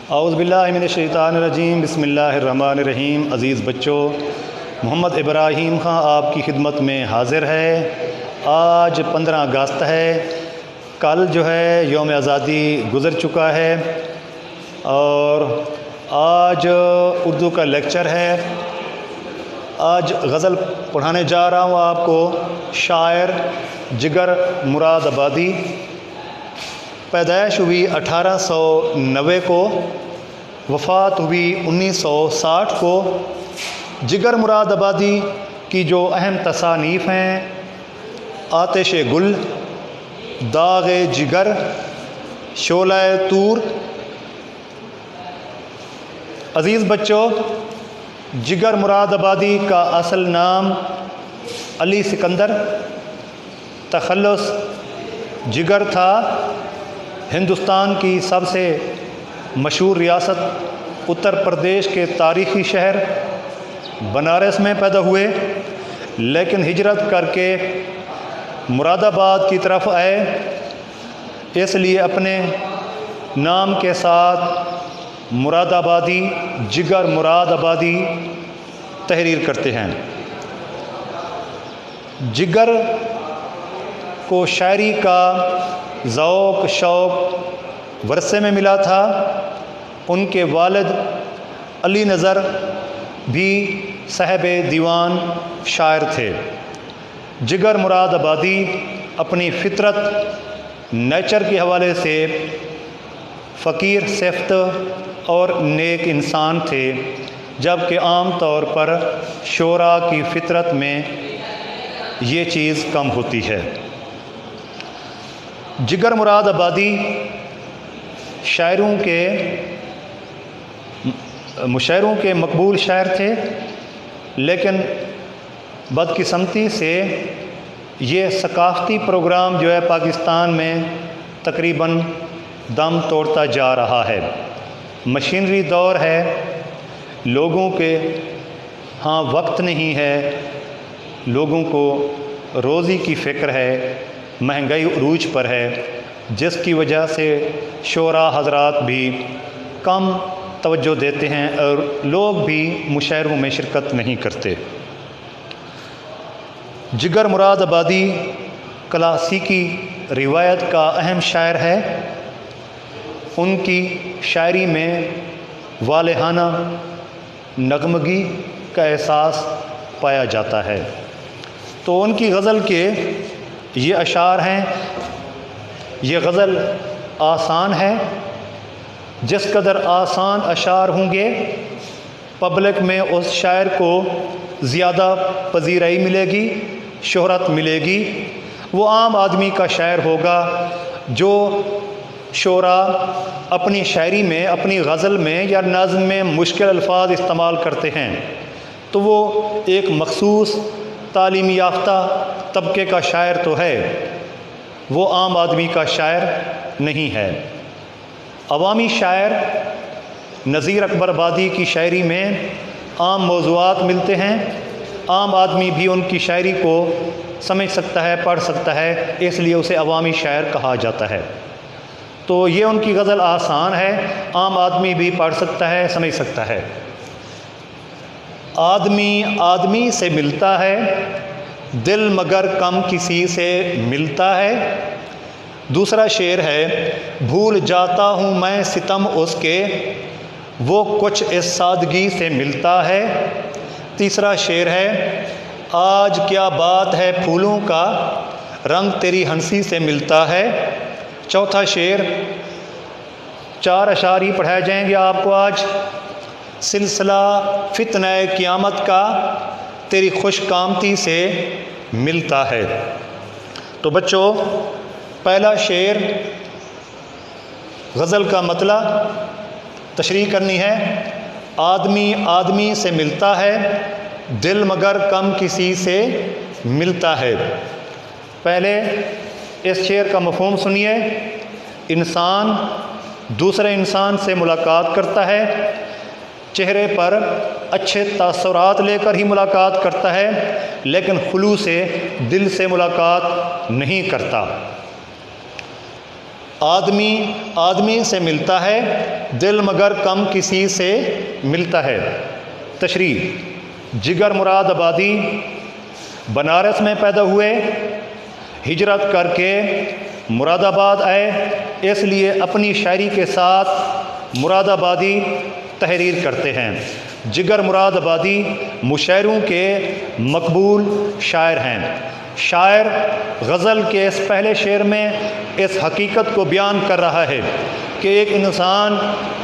اعوذ باللہ من الشیطان الرجیم، بسم اللہ الرحمن الرحیم۔ عزیز بچوں، محمد ابراہیم خان آپ کی خدمت میں حاضر ہے۔ آج 15 اگست ہے۔ کل جو ہے یوم آزادی گزر چکا ہے اور آج اردو کا لیکچر ہے۔ آج غزل پڑھانے جا رہا ہوں آپ کو۔ شاعر جگر مراد آبادی، پیدائش ہوئی 1890 کو، وفات ہوئی 1960 کو۔ جگر مراد آبادی کی جو اہم تصانیف ہیں: آتش گل، داغ جگر، شعلہ طور۔ عزیز بچوں، جگر مراد آبادی کا اصل نام علی سکندر تخلص جگر تھا۔ ہندوستان کی سب سے مشہور ریاست اتر پردیش کے تاریخی شہر بنارس میں پیدا ہوئے، لیکن ہجرت کر کے مراد آباد کی طرف آئے، اس لیے اپنے نام کے ساتھ مراد آبادی، جگر مراد آبادی تحریر کرتے ہیں۔ جگر کو شاعری کا ذوق شوق ورثے میں ملا تھا۔ ان کے والد علی نظر بھی صاحب دیوان شاعر تھے۔ جگر مراد آبادی اپنی فطرت نیچر کے حوالے سے فقیر صفت اور نیک انسان تھے، جبکہ عام طور پر شعراء کی فطرت میں یہ چیز کم ہوتی ہے۔ جگر مراد آبادی مشاعروں کے مقبول شاعر تھے، لیکن بدقسمتی سے یہ ثقافتی پروگرام جو ہے پاکستان میں تقریباً دم توڑتا جا رہا ہے۔ مشینری دور ہے، لوگوں کے ہاں وقت نہیں ہے، لوگوں کو روزی کی فکر ہے، مہنگائی عروج پر ہے، جس کی وجہ سے شعراء حضرات بھی کم توجہ دیتے ہیں اور لوگ بھی مشاعروں میں شرکت نہیں کرتے۔ جگر مراد آبادی کلاسیکی روایت کا اہم شاعر ہے۔ ان کی شاعری میں والہانہ نغمگی کا احساس پایا جاتا ہے۔ تو ان کی غزل کے یہ اشعار ہیں۔ یہ غزل آسان ہے۔ جس قدر آسان اشعار ہوں گے، پبلک میں اس شاعر کو زیادہ پذیرائی ملے گی، شہرت ملے گی۔ وہ عام آدمی کا شاعر ہوگا۔ جو شعراء اپنی شاعری میں، اپنی غزل میں یا نظم میں مشکل الفاظ استعمال کرتے ہیں، تو وہ ایک مخصوص تعلیم یافتہ طبقے کا شاعر تو ہے، وہ عام آدمی کا شاعر نہیں ہے۔ عوامی شاعر نذیر اکبر آبادی کی شاعری میں عام موضوعات ملتے ہیں، عام آدمی بھی ان کی شاعری کو سمجھ سکتا ہے، پڑھ سکتا ہے، اس لیے اسے عوامی شاعر کہا جاتا ہے۔ تو یہ ان کی غزل آسان ہے، عام آدمی بھی پڑھ سکتا ہے، سمجھ سکتا ہے۔ آدمی آدمی سے ملتا ہے، دل مگر کم کسی سے ملتا ہے۔ دوسرا شعر ہے: بھول جاتا ہوں میں ستم اس کے، وہ کچھ اس سادگی سے ملتا ہے۔ تیسرا شعر ہے: آج کیا بات ہے پھولوں کا، رنگ تیری ہنسی سے ملتا ہے۔ چوتھا شعر، 4 اشعار ہی پڑھائے جائیں گے آپ کو آج۔ سلسلہ فتنہ قیامت کا، تیری خوش قامتی سے ملتا ہے۔ تو بچوں، پہلا شعر غزل کا مطلع تشریح کرنی ہے۔ آدمی آدمی سے ملتا ہے، دل مگر کم کسی سے ملتا ہے۔ پہلے اس شعر کا مفہوم سنیے۔ انسان دوسرے انسان سے ملاقات کرتا ہے، چہرے پر اچھے تاثرات لے کر ہی ملاقات کرتا ہے، لیکن خلوص دل سے ملاقات نہیں کرتا۔ آدمی آدمی سے ملتا ہے، دل مگر کم کسی سے ملتا ہے۔ تشریح: جگر مراد آبادی بنارس میں پیدا ہوئے، ہجرت کر کے مراد آباد آئے، اس لیے اپنی شاعری کے ساتھ مراد آبادی تحریر کرتے ہیں۔ جگر مراد آبادی مشاعروں کے مقبول شاعر ہیں۔ شاعر غزل کے اس پہلے شعر میں اس حقیقت کو بیان کر رہا ہے کہ ایک انسان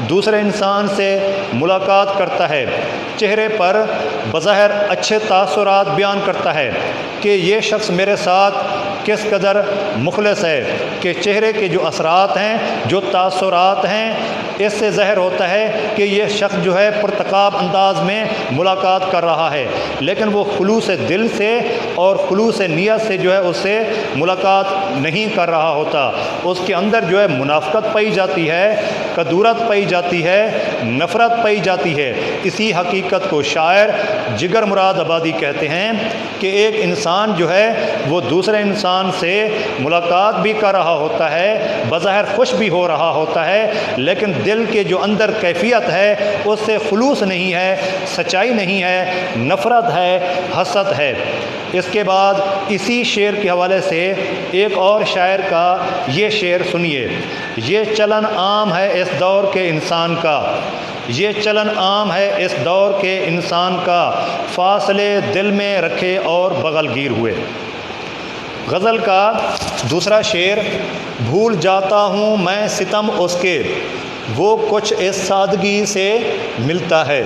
دوسرے انسان سے ملاقات کرتا ہے، چہرے پر بظاہر اچھے تاثرات بیان کرتا ہے کہ یہ شخص میرے ساتھ کس قدر مخلص ہے، کہ چہرے کے جو اثرات ہیں، جو تاثرات ہیں، اس سے ظاہر ہوتا ہے کہ یہ شخص جو ہے پرتقاب انداز میں ملاقات کر رہا ہے، لیکن وہ خلوص دل سے اور خلوص نیت سے جو ہے اس سے ملاقات نہیں کر رہا ہوتا۔ اس کے اندر جو ہے منافقت پائی جاتی ہے، کدورت پائی جاتی ہے، نفرت پائی جاتی ہے۔ اسی حقیقت کو شاعر جگر مراد آبادی کہتے ہیں کہ ایک انسان جو ہے وہ دوسرے انسان سے ملاقات بھی کر رہا ہوتا ہے، بظاہر خوش بھی ہو رہا ہوتا ہے، لیکن دل کے جو اندر کیفیت ہے اس سے خلوص نہیں ہے، سچائی نہیں ہے، نفرت ہے، حسد ہے۔ اس کے بعد اسی شعر کے حوالے سے ایک اور شاعر کا یہ شعر سنیے: یہ چلن عام ہے اس دور کے انسان کا، یہ چلن عام ہے اس دور کے انسان کا، فاصلے دل میں رکھے اور بغل گیر ہوئے۔ غزل کا دوسرا شعر: بھول جاتا ہوں میں ستم اس کے، وہ کچھ اس سادگی سے ملتا ہے۔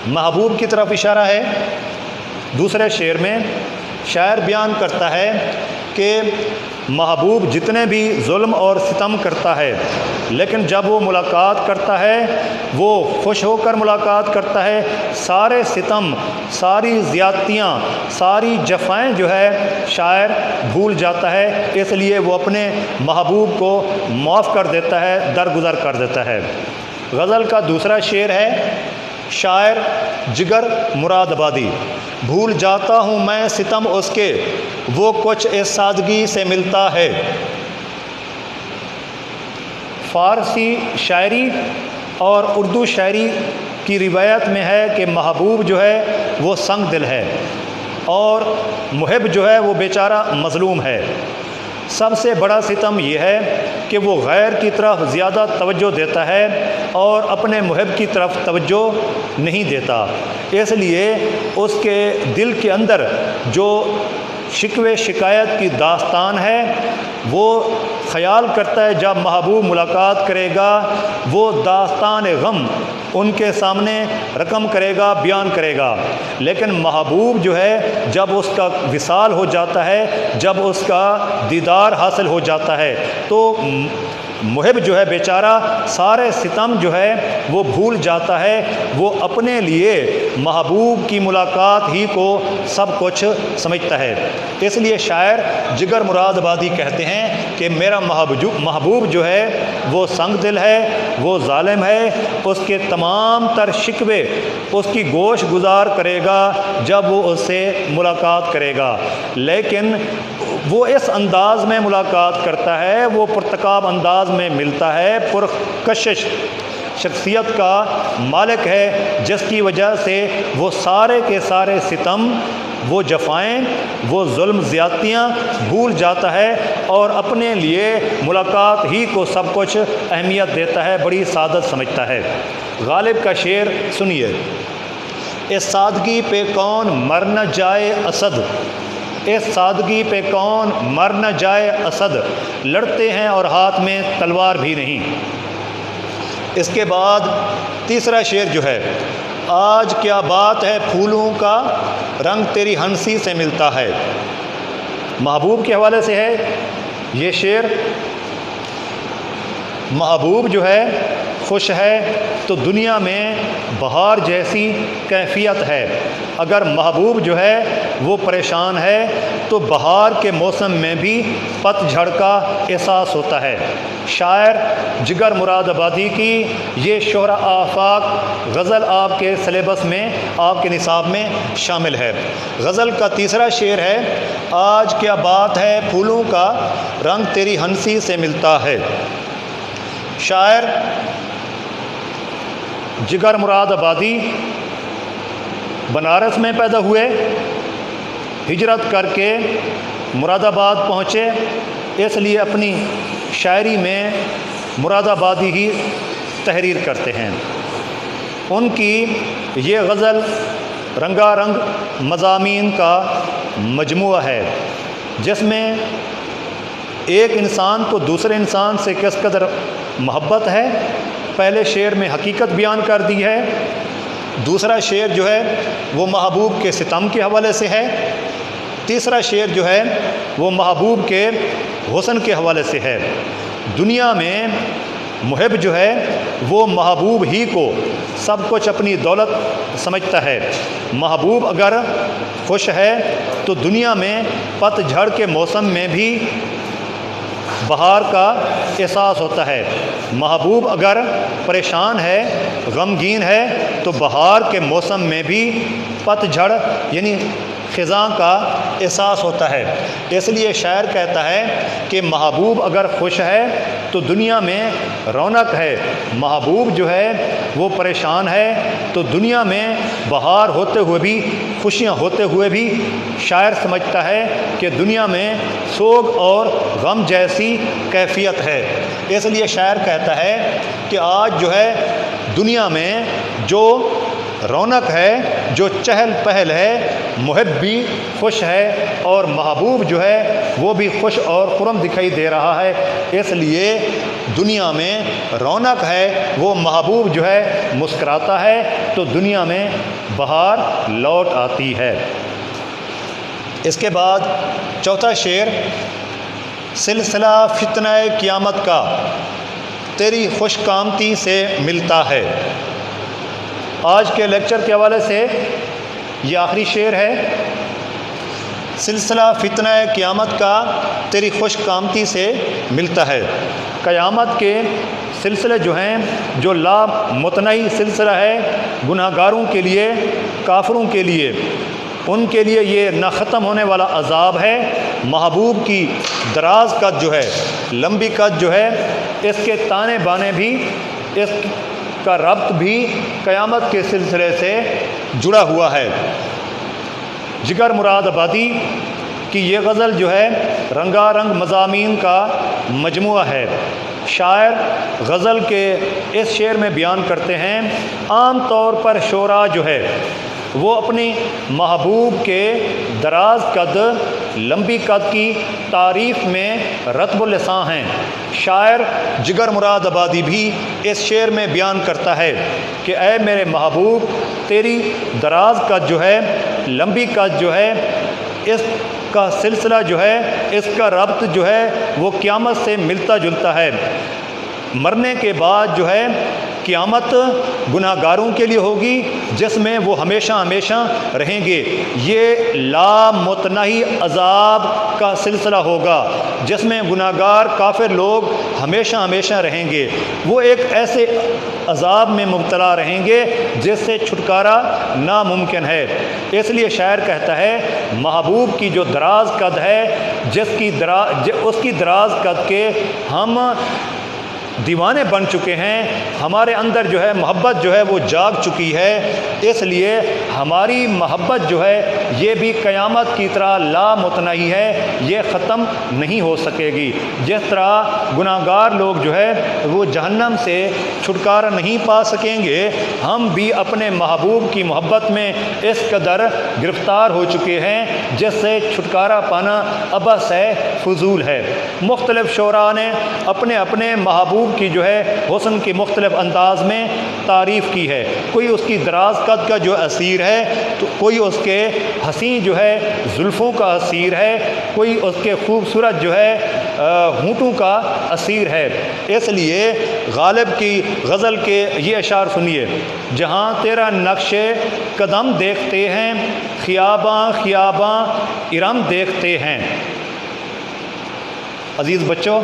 محبوب کی طرف اشارہ ہے۔ دوسرے شعر میں شاعر بیان کرتا ہے کہ محبوب جتنے بھی ظلم اور ستم کرتا ہے، لیکن جب وہ ملاقات کرتا ہے وہ خوش ہو کر ملاقات کرتا ہے، سارے ستم، ساری زیادتیاں، ساری جفائیں جو ہے شاعر بھول جاتا ہے، اس لیے وہ اپنے محبوب کو معاف کر دیتا ہے، درگزر کر دیتا ہے۔ غزل کا دوسرا شعر ہے شاعر جگر مراد آبادی: بھول جاتا ہوں میں ستم اس کے، وہ کچھ اس سادگی سے ملتا ہے۔ فارسی شاعری اور اردو شاعری کی روایت میں ہے کہ محبوب جو ہے وہ سنگ دل ہے اور محب جو ہے وہ بیچارہ مظلوم ہے۔ سب سے بڑا ستم یہ ہے کہ وہ غیر کی طرف زیادہ توجہ دیتا ہے اور اپنے محب کی طرف توجہ نہیں دیتا، اس لیے اس کے دل کے اندر جو شکوے شکایت کی داستان ہے وہ خیال کرتا ہے جب محبوب ملاقات کرے گا وہ داستان غم ان کے سامنے رقم کرے گا، بیان کرے گا، لیکن محبوب جو ہے جب اس کا وصال ہو جاتا ہے، جب اس کا دیدار حاصل ہو جاتا ہے تو محب جو ہے بیچارہ سارے ستم جو ہے وہ بھول جاتا ہے، وہ اپنے لیے محبوب کی ملاقات ہی کو سب کچھ سمجھتا ہے۔ اس لیے شاعر جگر مراد آبادی کہتے ہیں کہ میرا محبوب جو ہے وہ سنگ دل ہے، وہ ظالم ہے، اس کے تمام تر شکوے اس کی گوش گزار کرے گا جب وہ اس سے ملاقات کرے گا، لیکن وہ اس انداز میں ملاقات کرتا ہے، وہ پرتقاب انداز میں ملتا ہے، پرکشش شخصیت کا مالک ہے، جس کی وجہ سے وہ سارے کے سارے ستم، وہ جفائیں، وہ ظلم زیادتیاں بھول جاتا ہے اور اپنے لیے ملاقات ہی کو سب کچھ اہمیت دیتا ہے، بڑی سعادت سمجھتا ہے۔ غالب کا شعر سنیے: اس سادگی پہ کون مر نہ جائے اسد، اس سادگی پہ کون مر نہ جائے اسد، لڑتے ہیں اور ہاتھ میں تلوار بھی نہیں۔ اس کے بعد تیسرا شعر جو ہے: آج کیا بات ہے پھولوں کا رنگ تیری ہنسی سے ملتا ہے۔ محبوب کے حوالے سے ہے یہ شعر۔ محبوب جو ہے خوش ہے تو دنیا میں بہار جیسی کیفیت ہے، اگر محبوب جو ہے وہ پریشان ہے تو بہار کے موسم میں بھی پت جھڑ کا احساس ہوتا ہے۔ شاعر جگر مراد آبادی کی یہ شہرہ آفاق غزل آپ کے سلیبس میں، آپ کے نصاب میں شامل ہے۔ غزل کا تیسرا شعر ہے، آج کیا بات ہے پھولوں کا رنگ تیری ہنسی سے ملتا ہے۔ شاعر جگر مراد آبادی بنارس میں پیدا ہوئے، ہجرت کر کے مراد آباد پہنچے، اس لیے اپنی شاعری میں مراد آبادی ہی تحریر کرتے ہیں۔ ان کی یہ غزل رنگا رنگ مضامین کا مجموعہ ہے، جس میں ایک انسان کو دوسرے انسان سے کس قدر محبت ہے، پہلے شعر میں حقیقت بیان کر دی ہے، دوسرا شعر جو ہے وہ محبوب کے ستم کے حوالے سے ہے، تیسرا شعر جو ہے وہ محبوب کے حسن کے حوالے سے ہے۔ دنیا میں محب جو ہے وہ محبوب ہی کو سب کچھ اپنی دولت سمجھتا ہے۔ محبوب اگر خوش ہے تو دنیا میں پت جھڑ کے موسم میں بھی بہار کا احساس ہوتا ہے۔ محبوب اگر پریشان ہے، غمگین ہے، تو بہار کے موسم میں بھی پت جھڑ یعنی خزاں کا احساس ہوتا ہے۔ اس لیے شاعر کہتا ہے کہ محبوب اگر خوش ہے تو دنیا میں رونق ہے، محبوب جو ہے وہ پریشان ہے تو دنیا میں بہار ہوتے ہوئے بھی، خوشیاں ہوتے ہوئے بھی شاعر سمجھتا ہے کہ دنیا میں سوگ اور غم جیسی کیفیت ہے۔ اس لیے شاعر کہتا ہے کہ آج جو ہے دنیا میں جو رونق ہے، جو چہل پہل ہے، محب بھی خوش ہے اور محبوب جو ہے وہ بھی خوش اور خرم دکھائی دے رہا ہے۔ اس لیے دنیا میں رونق ہے، وہ محبوب جو ہے مسکراتا ہے تو دنیا میں بہار لوٹ آتی ہے۔ اس کے بعد چوتھا شعر، سلسلہ فتنہ قیامت کا تیری خوش قامتی سے ملتا ہے۔ آج کے لیکچر کے حوالے سے یہ آخری شعر ہے، سلسلہ فتنہ قیامت کا تیری خوش قامتی سے ملتا ہے۔ قیامت کے سلسلے جو ہیں، جو لا متناہی سلسلہ ہے گناہ گاروں کے لیے، کافروں کے لیے، ان کے لیے یہ نہ ختم ہونے والا عذاب ہے۔ محبوب کی دراز قد جو ہے، لمبی قد جو ہے، اس کے تانے بانے بھی، اس کا ربط بھی قیامت کے سلسلے سے جڑا ہوا ہے۔ جگر مراد آبادی کی یہ غزل جو ہے رنگا رنگ مضامین کا مجموعہ ہے۔ شاعر غزل کے اس شعر میں بیان کرتے ہیں، عام طور پر شعراء جو ہے وہ اپنی محبوب کے دراز قد، لمبی قد کی تعریف میں رطب اللساں ہیں۔ شاعر جگر مراد آبادی بھی اس شعر میں بیان کرتا ہے کہ اے میرے محبوب، تیری دراز قد جو ہے، لمبی قد جو ہے، اس کا سلسلہ جو ہے، اس کا ربط جو ہے وہ قیامت سے ملتا جلتا ہے۔ مرنے کے بعد جو ہے قیامت گناہ گاروں کے لیے ہوگی، جس میں وہ ہمیشہ ہمیشہ رہیں گے۔ یہ لا متناہی عذاب کا سلسلہ ہوگا، جس میں گناہ گار کافر لوگ ہمیشہ ہمیشہ رہیں گے۔ وہ ایک ایسے عذاب میں مبتلا رہیں گے جس سے چھٹکارا ناممکن ہے۔ اس لیے شاعر کہتا ہے، محبوب کی جو دراز قد ہے، اس کی دراز قد کے ہم دیوانے بن چکے ہیں، ہمارے اندر جو ہے محبت جو ہے وہ جاگ چکی ہے۔ اس لیے ہماری محبت جو ہے یہ بھی قیامت کی طرح لا متناہی ہے، یہ ختم نہیں ہو سکے گی۔ جس طرح گناہ گار لوگ جو ہے وہ جہنم سے چھٹکارا نہیں پا سکیں گے، ہم بھی اپنے محبوب کی محبت میں اس قدر گرفتار ہو چکے ہیں جس سے چھٹکارا پانا عبث ہے، فضول ہے۔ مختلف شعراء نے اپنے اپنے محبوب کی جو ہے حسن کے مختلف انداز میں تعریف کی ہے۔ کوئی اس کی دراز قد کا جو اسیر ہے، تو کوئی اس کے حسین جو ہے زلفوں کا اسیر ہے، کوئی اس کے خوبصورت جو ہے ہونٹوں کا اسیر ہے۔ اس لیے غالب کی غزل کے یہ اشعار سنیے، جہاں تیرا نقش قدم دیکھتے ہیں، خیاباں خیاباں ارم دیکھتے ہیں۔ عزیز بچوں،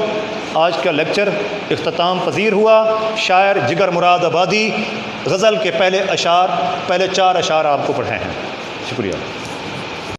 آج کا لیکچر اختتام پذیر ہوا۔ شاعر جگر مراد آبادی غزل کے پہلے 4 اشعار آپ کو پڑھے ہیں۔ شکریہ۔